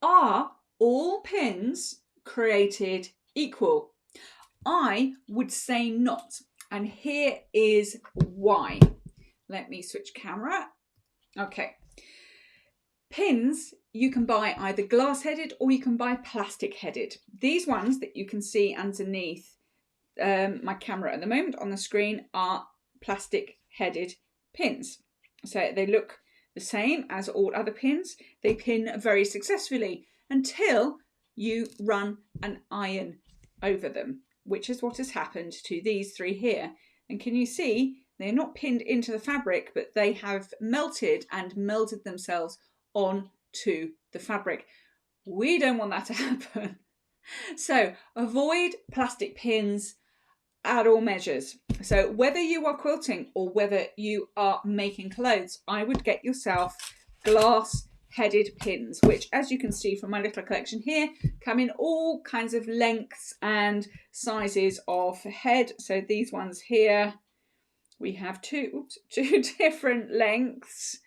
Are all pins created equal? I would say not, and here is why. Let me switch camera. Okay. Pins you can buy either glass headed or you can buy plastic headed. These ones that you can see underneath my camera at the moment on the screen are plastic headed pins. So they look the same as all other pins. They pin very successfully until you run an iron over them, which is what has happened to these three here. And can you see they're not pinned into the fabric, but they have melted and melded themselves onto the fabric. We don't want that to happen. So avoid plastic pins at all measures. So whether you are quilting or whether you are making clothes, I would get yourself glass headed pins, which, as you can see from my little collection here, come in all kinds of lengths and sizes of head. So these ones here, we have two different lengths,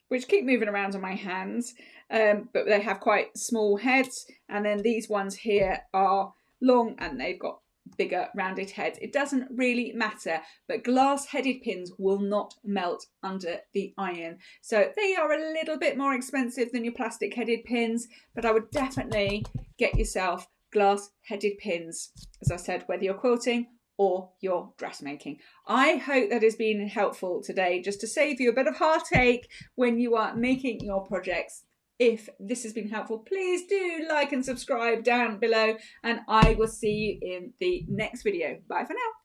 which keep moving around on my hands, but they have quite small heads. And then these ones here are long and they've got bigger rounded heads. It doesn't really matter, but glass headed pins will not melt under the iron. So they are a little bit more expensive than your plastic headed pins, but I would definitely get yourself glass headed pins, as I said, whether you're quilting or your dressmaking. I hope that has been helpful today, just to save you a bit of heartache when you are making your projects. If this has been helpful, please do like and subscribe down below, and I will see you in the next video. Bye for now.